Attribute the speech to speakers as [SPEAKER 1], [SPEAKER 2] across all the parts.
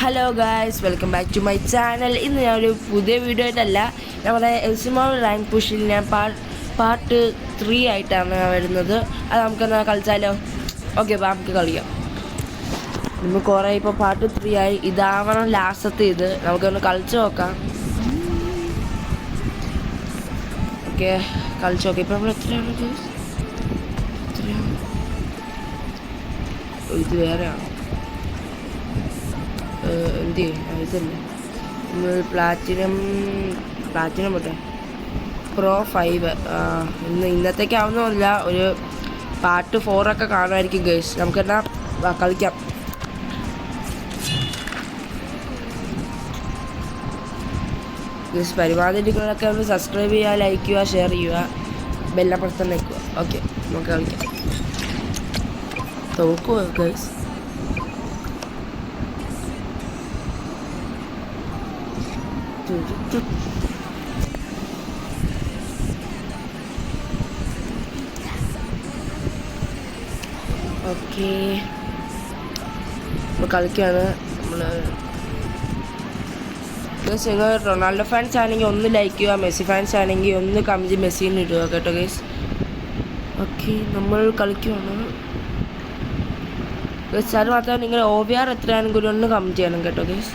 [SPEAKER 1] Hello guys, welcome back to my channel. ഇന്ന് ഞാനൊരു പുതിയ വീഡിയോ ആയിട്ടല്ല, നമ്മുടെ എൽസിമോൾ റാങ്ക് പുഷിൽ ഞാൻ പാർട്ട് 3 ആയിട്ടാണ് വരുന്നത്. അത് നമുക്കെന്നാൽ കളിച്ചാലോ? ഓക്കെ, അപ്പോൾ നമുക്ക് കളിക്കാം. നമ്മൾ കുറേ ഇപ്പോൾ പാർട്ട് 3 ആയി, ഇതാവണം ലാസ്റ്റത്തെ. ഇത് നമുക്കൊന്ന് കളിച്ച് നോക്കാം. ഓക്കെ, കളിച്ച് നോക്കാം. ഇപ്പോൾ നമ്മൾ എത്രയാണ് ഗായ്സ്? ഇത് വേറെയാണ്. എന്ത് ഇതല്ലേ നമ്മൾ പ്ലാറ്റിനം പോട്ടെ. പ്രോ 5 ഇന്നത്തേക്ക് ആവുന്നില്ല, ഒരു പാർട്ട് 4 ഒക്കെ കാണുമായിരിക്കും ഗൈസ്. നമുക്കെന്നാ കളിക്കാം. ഗൈസ്, പരിപാടികളൊക്കെ ഒന്ന് സബ്സ്ക്രൈബ് ചെയ്യുക, ലൈക്ക് ചെയ്യുക, ഷെയർ ചെയ്യുക, ബെല്ലപ്പുറത്ത് നിൽക്കുക. ഓക്കെ, നമുക്ക് കളിക്കാം. തോക്കുമോ ഗൈസ്? ഓക്കെ, നമ്മൾ കളിക്കുകയാണ്. നിങ്ങൾ റൊണാൾഡോ ഫാൻസ് ആണെങ്കിൽ ഒന്ന് ലൈക്ക് ചെയ്യുക, മെസ്സി ഫാൻസ് ആണെങ്കിൽ ഒന്ന് കമൻറ്റ് മെസ്സിന്ന് ഇടുക കേട്ടോ ഗൈസ്. ഓക്കെ, നമ്മൾ കളിക്കുകയാണ് ഗൈസ്. അത് മാത്രമല്ല, നിങ്ങൾ OVR എത്രയാണെങ്കിലും ഒന്ന് കമൻറ്റ് ചെയ്യണം കേട്ടോ guys.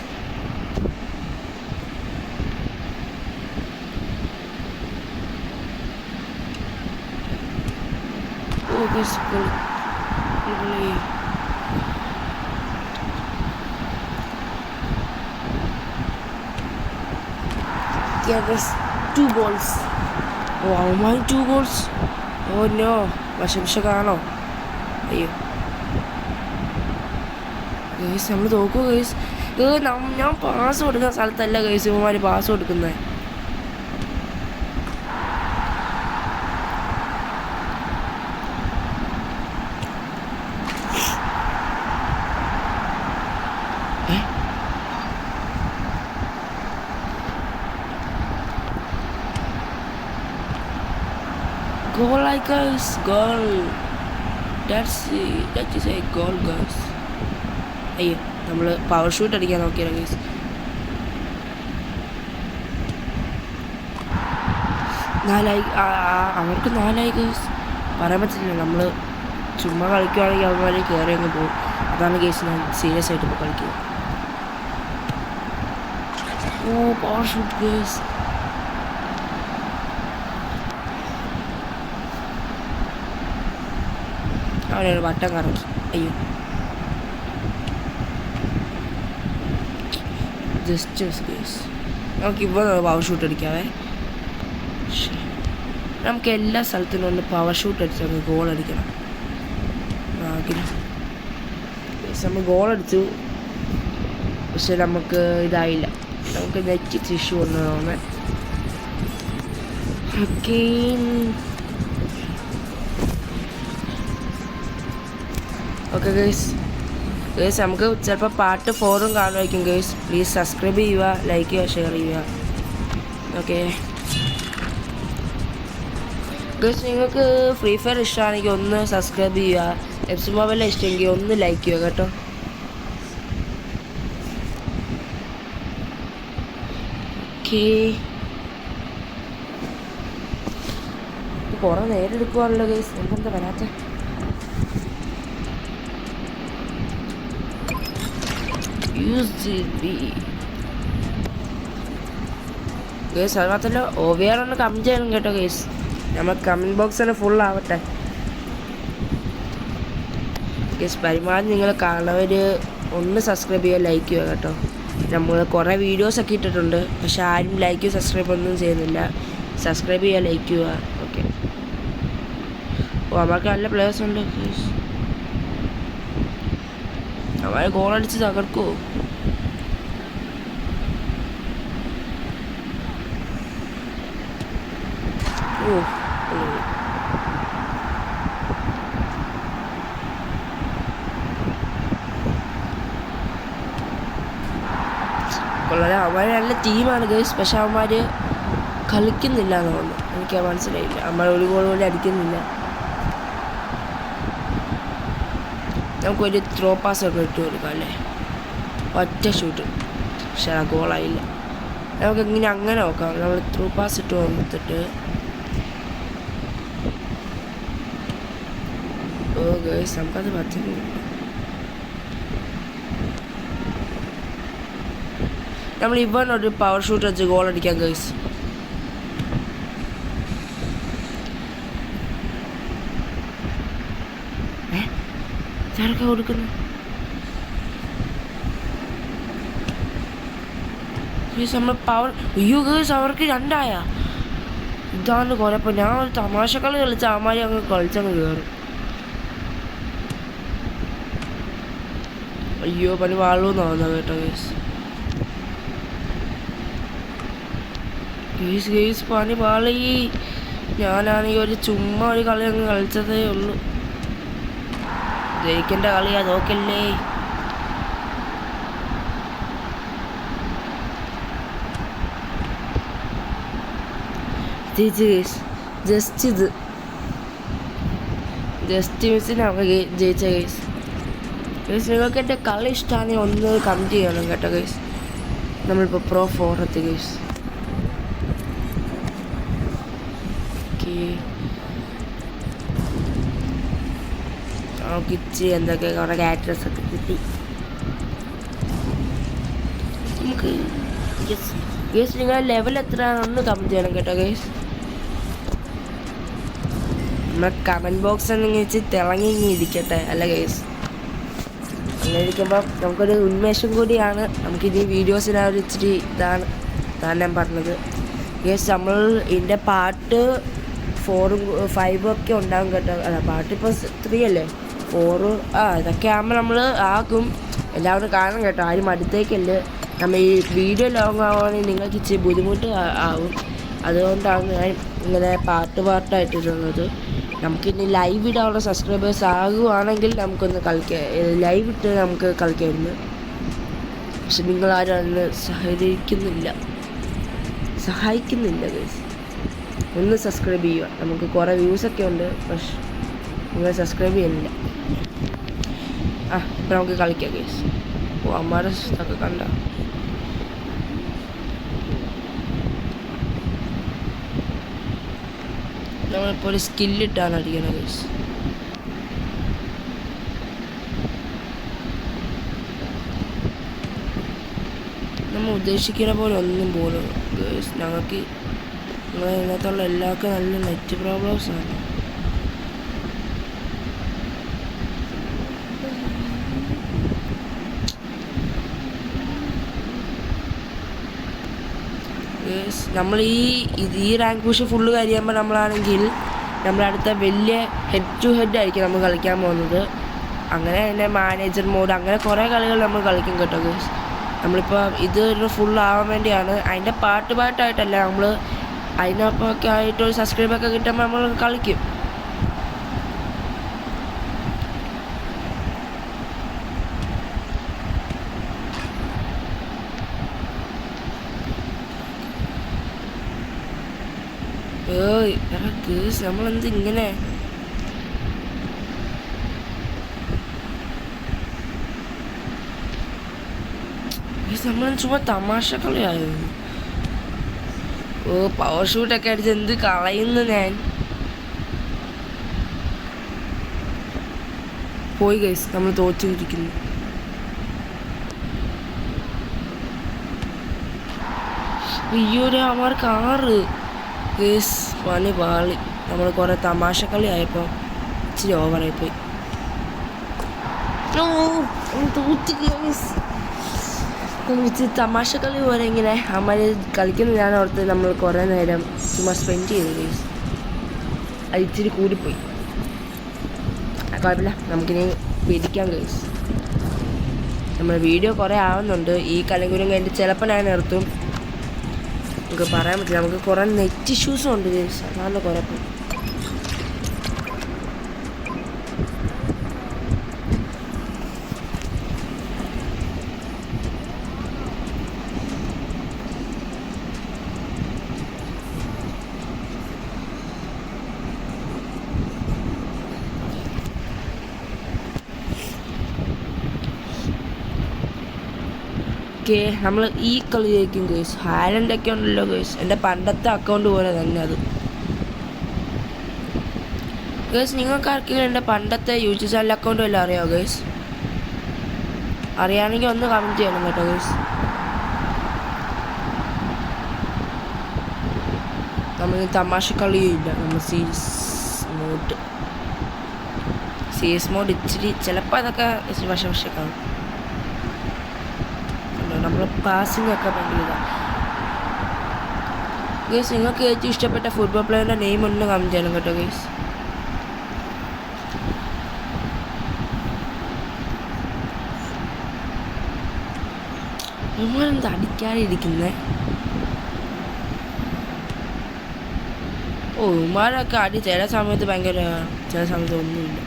[SPEAKER 1] Yeah, there's 2 goals. Oh my, 2 goals. Oh no, വിഷമിഷക്കാണോ? അയ്യോ ഗൈസ്, നമ്മൾ തോക്കൂ ഗൈസ്. ഞാൻ പാസ് കൊടുക്കുന്ന സ്ഥലത്തല്ല ഗൈസ് ഇവന്മാർ പാസ് കൊടുക്കുന്നത്. Goal, guys, goal. That is a goal, guys. അയ്യോ, നമ്മൾ പവർ ഷൂട്ട് അടിക്കാൻ നോക്കിയാലോ ഗൈസ്. അവർക്ക് 4 ഗൈസ്. പറയാൻ പറ്റില്ല, നമ്മൾ ചുമ്മാ കളിക്കുകയാണെങ്കിൽ അവന്മാർ കയറി അങ്ങ് പോകും. അതാണ് ഗൈസ് ഞാൻ സീരിയസ് ആയിട്ട് ഇപ്പോൾ കളിക്കുക. ഓ, പവർ ഷൂട്ട് ഗൈസ്. അവനൊരു വട്ടം കറക്കി. അയ്യോ, ജസ്റ്റ് ഗൈസ്. നമുക്കിപ്പോൾ പവർ ഷൂട്ട് അടിക്കാവേ. നമുക്ക് എല്ലാ സ്ഥലത്തിനും ഒന്ന് പവർ ഷൂട്ട് അടിച്ചാൽ നമുക്ക് ഗോൾ അടിക്കണം ആഗ്രഹം. നമ്മൾ ഗോൾ അടിച്ചു, പക്ഷെ നമുക്ക് ഇതായില്ല. നമുക്ക് നെറ്റ് ഇഷ്യൂ വന്നു തോന്നുന്നത്. Okay, okay guys. നമുക്ക് ചിലപ്പോൾ പാർട്ട് 4 കാണുമായിരിക്കും ഗൈസ്. പ്ലീസ് സബ്സ്ക്രൈബ് ചെയ്യുക, ലൈക്ക് ചെയ്യുക, ഷെയർ ചെയ്യുക. ഓക്കെ ഗൈസ്, നിങ്ങൾക്ക് ഫ്രീ ഫയർ ഇഷ്ടമാണെങ്കിൽ ഒന്ന് സബ്സ്ക്രൈബ് ചെയ്യുക. എഫ്സി മൊബൈലിൽ ഇഷ്ടമെങ്കിൽ ഒന്ന് ലൈക്ക് ചെയ്യുക കേട്ടോ. ഓക്കെ, കുറേ നേരം എടുക്കുവാണല്ലോ ഗൈസ്. എന്തെന്താ വരാത്ത? ഗൈസ്, അത് മാത്രമല്ല OVR ഒന്ന് കമൻറ്റ് ചെയ്യണം കേട്ടോ ഗൈസ്. നമ്മൾ കമൻറ്റ് ബോക്സ് തന്നെ ഫുൾ ആവട്ടെ ഗൈസ്. പരമാവധി നിങ്ങൾ കാണുന്നവർ ഒന്ന് സബ്സ്ക്രൈബ് ചെയ്യുക, ലൈക്ക് ചെയ്യുക കേട്ടോ. നമ്മൾ കുറേ വീഡിയോസൊക്കെ ഇട്ടിട്ടുണ്ട്, പക്ഷെ ആരും ലൈക്ക് സബ്സ്ക്രൈബ് ഒന്നും ചെയ്യുന്നില്ല. സബ്സ്ക്രൈബ് ചെയ്യുക, ലൈക്ക് ചെയ്യുക. ഓക്കെ, ഓ, അവർക്ക് നല്ല പ്ലേയേഴ്സ് ഉണ്ട് ഗൈസ്. അവരെ ഗോളടിച്ച് തകർക്കുമോ? ഓ, കൊള്ളാം. അവന്മാർ നല്ല ടീമാണ് ഗൈസ്, പക്ഷെ അവന്മാർ കളിക്കുന്നില്ല എന്നുള്ളത് എനിക്ക് മനസ്സിലായില്ല. അവന്മാർ ഒരു ഗോൾ പോലും അടിക്കുന്നില്ല. നമുക്കൊരു ത്രോ പാസ് ഒക്കെ ഇട്ട് കൊടുക്കാം അല്ലേ. ഒറ്റ ഷൂട്ട്. പക്ഷേ ആ ഗോളായില്ല. നമുക്ക് ഇങ്ങനെ അങ്ങനെ നോക്കാം. നമ്മൾ ത്രൂ പാസ് ഇട്ട് വന്നിട്ട് ഗേസ് നമുക്കത് പറ്റുന്നില്ല. നമ്മൾ ഇവനൊരു പവർ ഷൂട്ട് വെച്ച് ഗോൾ അടിക്കാം ഗേസ്. കൊടുക്കുന്നു നമ്മൾ പവർ. അയ്യോ ഗേസ് അവർക്ക് 2 ഇതാണ് കുഴപ്പം. ഞാൻ ഒരു തമാശക്കളി കളിച്ച അമ്മാരി അങ്ങ് കളിച്ചങ്ങ് കയറും. അയ്യോ പനി വാളൂന്ന് തോന്നുന്നു കേട്ടോ ഗേസ്. ഗേസ് പനി പാളി. ഞാനാണെങ്കിൽ ഒരു ചുമ്മാ ഒരു കളി അങ്ങ് കളിച്ചതേ ഉള്ളൂ. ജയിക്കേണ്ട കളിയാ, നോക്കല്ലേ. ജസ്റ്റ് മിസ്സിന് നമുക്ക് ജയിച്ച ഗേസ്. നിങ്ങൾക്ക് എൻ്റെ കളി ഇഷ്ടമാണെങ്കിൽ ഒന്ന് കമൻറ്റ് ചെയ്യണം കേട്ടോ ഗേസ്. നമ്മളിപ്പോൾ Pro 4 എത്തി ഗേസ്. ഓക്കെ നമുക്ക് ഇച്ചിരി എന്തൊക്കെ കുറേ ക്യാരക്ടേഴ്സ് ഒക്കെ കിട്ടി. നമുക്ക് ഗേസ് നിങ്ങൾ ലെവൽ എത്രയാണെന്ന് കമൻറ്റ് ചെയ്യണം കേട്ടോ ഗേസ്. നമ്മുടെ കമൻറ്റ് ബോക്സ് എന്തെങ്കിലും വെച്ച് തിളങ്ങി ഇരിക്കട്ടെ അല്ല ഗേസ്. അങ്ങനെ ഇരിക്കുമ്പോൾ നമുക്കൊരു ഉന്മേഷം കൂടിയാണ്. നമുക്കിനി വീഡിയോസിന് ഒരു ഇച്ചിരി ഇതാണ് ഞാൻ പറഞ്ഞത് ഗേസ്. നമ്മൾ ഇതിൻ്റെ പാർട്ട് 4 5 ഒക്കെ ഉണ്ടാകും കേട്ടോ. അല്ല പാർട്ടിപ്പോൾ 3 അല്ലേ, 4 ഇതൊക്കെ ആകുമ്പോൾ നമ്മൾ ആക്കും. എല്ലാവരും കാണും കേട്ടോ, ആരും അടുത്തേക്കല്ലേ. നമ്മൾ ഈ വീഡിയോ ലോങ് ആവുകയാണെങ്കിൽ നിങ്ങൾക്ക് ഇച്ചിരി ബുദ്ധിമുട്ട് ആവും. അതുകൊണ്ടാണ് ഞാൻ ഇങ്ങനെ പാർട്ടായിട്ടിരുന്നത്. നമുക്കിനി ലൈവ് ഇടാനുള്ള സബ്സ്ക്രൈബേഴ്സ് ആകുവാണെങ്കിൽ നമുക്കൊന്ന് കളിക്കാം, ലൈവ് ഇട്ട് നമുക്ക് കളിക്കാമായിരുന്നു. പക്ഷെ നിങ്ങളാരും അതിന് സഹായിക്കുന്നില്ല ഗൈസ്. ഒന്ന് സബ്സ്ക്രൈബ് ചെയ്യുക. നമുക്ക് കുറേ വ്യൂസൊക്കെ ഉണ്ട്, പക്ഷെ നിങ്ങൾ സബ്സ്ക്രൈബ് ചെയ്യുന്നില്ല. ഇപ്പം നമുക്ക് കളിക്കാം ഗൈസ്. അമ്മാരുടെ ഇതൊക്കെ കണ്ട നമ്മളിപ്പോൾ ഒരു സ്കില്ലിട്ടാണ് അടിക്കണം ഗൈസ്. നമ്മൾ ഉദ്ദേശിക്കുന്ന പോലെ ഒന്നും പോലും ഗൈസ്. ഞങ്ങൾക്ക് ഇതിനകത്തുള്ള എല്ലാവർക്കും നല്ല നെറ്റ് പ്രോബ്ലംസാണ്. നമ്മൾ ഈ റാങ്ക് പുഷ് ഫുള്ള് കഴിയുമ്പോൾ നമ്മളാണെങ്കിൽ നമ്മളടുത്ത വലിയ ഹെഡ് ടു ഹെഡ് ആയിരിക്കും നമ്മൾ കളിക്കാൻ പോകുന്നത്. അങ്ങനെ തന്നെ മാനേജർ മോഡ്, അങ്ങനെ കുറേ കളികൾ നമ്മൾ കളിക്കും കേട്ടോ ഗൈസ്. നമ്മളിപ്പോൾ ഇതൊരു ഫുൾ ആവാൻ വേണ്ടിയാണ്. അതിൻ്റെ പാർട്ടായിട്ടല്ല, നമ്മൾ അതിനൊക്കെ ആയിട്ടൊരു സബ്സ്ക്രൈബൊക്കെ കിട്ടുമ്പോൾ നമ്മൾ കളിക്കും. നമ്മളെന്ത് ഇങ്ങനെ നമ്മൾ ചുമ്മാ തമാശ കളിയായിരുന്നു. പവർ ഷൂട്ടൊക്കെ അടിച്ച് എന്ത് കളയുന്നു ഞാൻ. പോയി ഗൈസ്, നമ്മൾ തോറ്റിരിക്കുന്നു. അയ്യോരെ അവർക്ക് 6 ഗൈസ്. പണി പാളി. നമ്മൾ കുറേ തമാശ കളി ആയപ്പോൾ ഇച്ചിരി ഓവറായിപ്പോയി. തോറ്റി ഗൈസ്. ഇച്ചിരി തമാശ കളി പോലെ ഇങ്ങനെ അമ്മ കളിക്കുന്ന ഞാൻ ഓർത്ത് നമ്മൾ കുറേ നേരം ചുമ്മാ സ്പെൻഡ് ചെയ്തു ഗൈസ്. അത് ഇച്ചിരി കൂടിപ്പോയി. കുഴപ്പമില്ല, നമുക്കിനി പിടിക്കാം ഗൈസ്. നമ്മൾ വീഡിയോ കുറേ ആവുന്നുണ്ട്. ഈ കളിങ്കുരം കഴിഞ്ഞിട്ട് ചിലപ്പോൾ ഞാൻ നിർത്തും. നമുക്ക് പറയാൻ പറ്റില്ല. നമുക്ക് കുറേ നെറ്റ് ഇഷ്യൂസും ഉണ്ട് ഗൈസ്, അതാണ് കുഴപ്പം. ഓക്കെ, നമ്മൾ ഈ കളി ജയിക്കും ഗേസ്. ഹാലൻഡൊക്കെ ഉണ്ടല്ലോ ഗേസ്, എൻ്റെ പണ്ടത്തെ അക്കൗണ്ട് പോലെ തന്നെ അത് ഗേസ്. നിങ്ങൾക്ക് ആർക്കെങ്കിലും എൻ്റെ പണ്ടത്തെ യൂട്യൂബ് ചാനൽ അക്കൗണ്ട് വല്ലതും അറിയാമോ ഗേസ്? അറിയാമെങ്കിൽ ഒന്ന് കമൻറ്റ് ചെയ്യണം കേട്ടോ ഗേസ്. നമ്മൾ തമാശ കളിയില്ല, നമ്മൾ സീരിയസ് മോഡ് ഇച്ചിരി ചിലപ്പോൾ അതൊക്കെ വശവശ കാണും. നമ്മൾ പാസിംഗ് ഒക്കെ ഭയങ്കര ഇതാണ് ഗേസ്. നിങ്ങൾക്ക് ഏറ്റവും ഇഷ്ടപ്പെട്ട ഫുട്ബോൾ പ്ലെയറിൻ്റെ നെയിം ഒന്ന് കമൻറ്റ് ചെയ്യണം കേട്ടോ ഗേസ്. നമ്മളെന്താ അടിക്കാതിരിക്കുന്നത്? ഉമാരൊക്കെ അടി ചില സമയത്ത് ഭയങ്കര, ചില സമയത്ത് ഒന്നുമില്ല.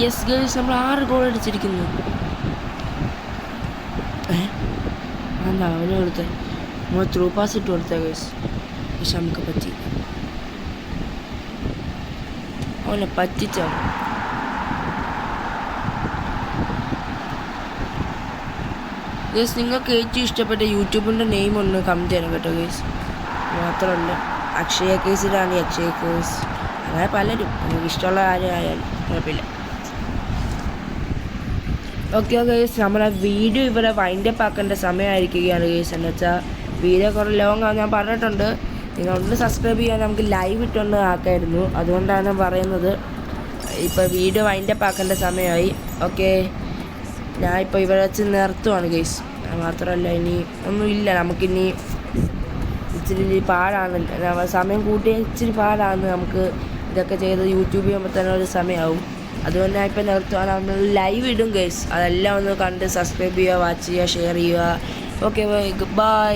[SPEAKER 1] യെസ് ഗേൾസ്, നമ്മൾ 6 ഗോൾ അടിച്ചിരിക്കുന്നു. എന്താ അവന് കൊടുത്തത്? നമ്മൾ ത്രൂ പാസ് ഇട്ട് കൊടുത്ത ഗേൾസ്. പക്ഷെ നമുക്ക് പറ്റി, അവനെ പറ്റിച്ചോ. ഗേൾസ്, നിങ്ങൾക്ക് ഏറ്റവും ഇഷ്ടപ്പെട്ട യൂട്യൂബിൻ്റെ നെയിം ഒന്ന് കമൻറ്റ് ചെയ്യണം കേട്ടോ ഗേൾസ്. മാത്രമല്ല അക്ഷയ കേസിലാണ്, അക്ഷയ കേസ്, അങ്ങനെ പലരും നമുക്ക് ഇഷ്ടമുള്ള കാര്യമായാലും കുഴപ്പമില്ല. ഓക്കെ ഗേസ്, നമ്മുടെ വീഡിയോ ഇവിടെ വൈൻഡപ്പ് ആക്കേണ്ട സമയമായിരിക്കുകയാണ് ഗേസ്. എന്ന് വെച്ചാൽ വീഡിയോ കുറേ ലോങ് ആണ്, ഞാൻ പറഞ്ഞിട്ടുണ്ട്. നിങ്ങളൊന്ന് സബ്സ്ക്രൈബ് ചെയ്യാൻ നമുക്ക് ലൈവ് ഇട്ടൊന്ന് ആക്കായിരുന്നു, അതുകൊണ്ടാണ് പറയുന്നത്. ഇപ്പോൾ വീഡിയോ വൈൻഡപ്പ് ആക്കേണ്ട സമയമായി. ഓക്കെ, ഞാൻ ഇപ്പോൾ ഇവിടെ വെച്ച് നിർത്തുവാണ് ഗേസ്. മാത്രമല്ല ഇനി ഒന്നുമില്ല, നമുക്കിനി ഇച്ചിരി പാടാണ്, സമയം കൂട്ടിയ ഇച്ചിരി പാടാണ്. നമുക്ക് ഇതൊക്കെ ചെയ്ത് യൂട്യൂബ് ചെയ്യുമ്പോൾ തന്നെ ഒരു സമയമാവും. അതുകൊണ്ട് ഞാൻ ഇപ്പം നിർത്തുവാണ്. നമ്മൾ ലൈവ് ഇടും ഗേസ്, അതെല്ലാം ഒന്ന് കണ്ട് സബ്സ്ക്രൈബ് ചെയ്യുക, വാച്ച് ചെയ്യുക, ഷെയർ ചെയ്യുക. Okay bye.